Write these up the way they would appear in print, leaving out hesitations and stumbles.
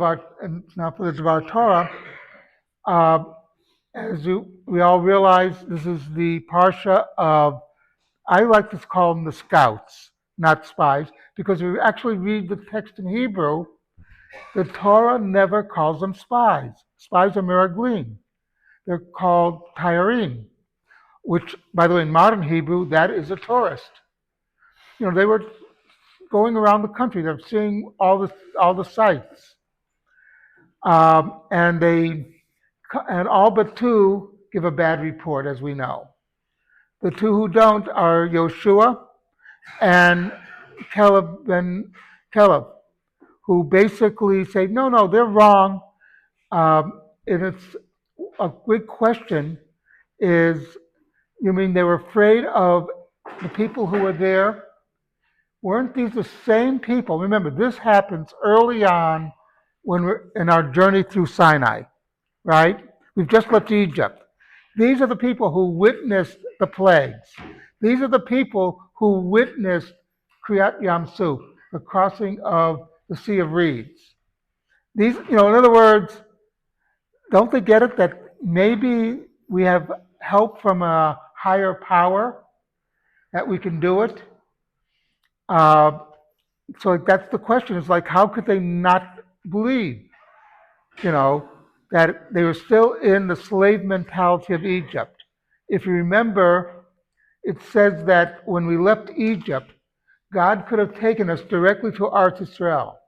of our Torah, uh, we all realize, this is the parsha of, I like to call them the scouts, not spies, because if we actually read the text in Hebrew, the Torah never calls them spies. Spies are meraglim. They're called tayarim, which, by the way, in modern Hebrew, that is a tourist. They were going around the country. They're seeing all the sights, and all but two give a bad report, as we know. The two who don't are Yoshua and Caleb, who basically say, no, they're wrong. And it's a big question is, you mean they were afraid of the people who were there? Weren't these the same people? Remember, this happens early on when we're in our journey through Sinai, right? We've just left Egypt. These are the people who witnessed the plagues. These are the people who witnessed Kriyat Yam Suf, the crossing of the Sea of Reeds. These, in other words, don't they get it that maybe we have help from a higher power, that we can do it? So that's the question. It's like, how could they not believe, that they were still in the slave mentality of Egypt? If you remember, it says that when we left Egypt, God could have taken us directly to Eretz Israel,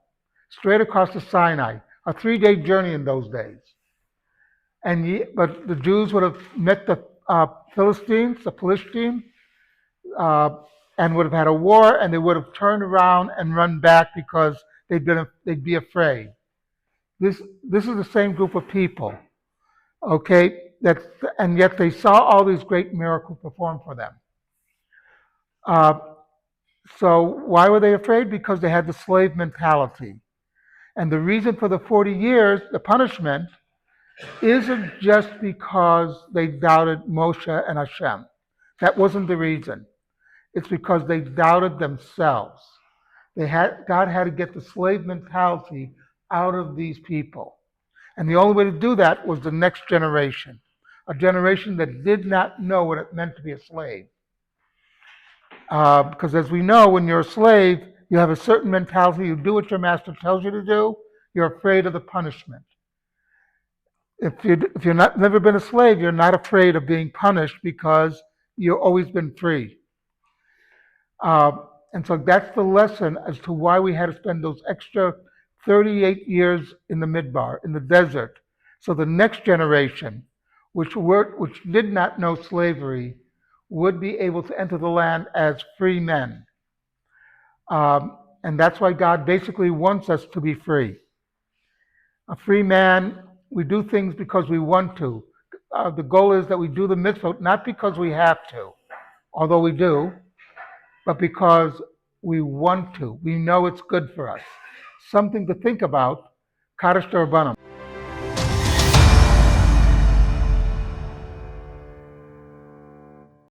straight across the Sinai, a 3-day journey in those days. But the Jews would have met the Philistines, the Philistines, and would have had a war, and they would have turned around and run back because they'd be afraid. This is the same group of people, okay? And yet they saw all these great miracles performed for them. So why were they afraid? Because they had the slave mentality. And the reason for the 40 years, the punishment, isn't just because they doubted Moshe and Hashem. That wasn't the reason. It's because they doubted themselves. God had to get the slave mentality out of these people. And the only way to do that was the next generation, a generation that did not know what it meant to be a slave. Because as we know, when you're a slave, you have a certain mentality. You do what your master tells you to do. You're afraid of the punishment. If you're never been a slave, you're not afraid of being punished because you've always been free. And so that's the lesson as to why we had to spend those extra 38 years in the Midbar, in the desert. So the next generation, which did not know slavery, would be able to enter the land as free men. And that's why God basically wants us to be free. A free man, we do things because we want to. The goal is that we do the mitzvot not because we have to, although we do, but because we want to. We know it's good for us. Something to think about. Kaddish D'Rabbanan.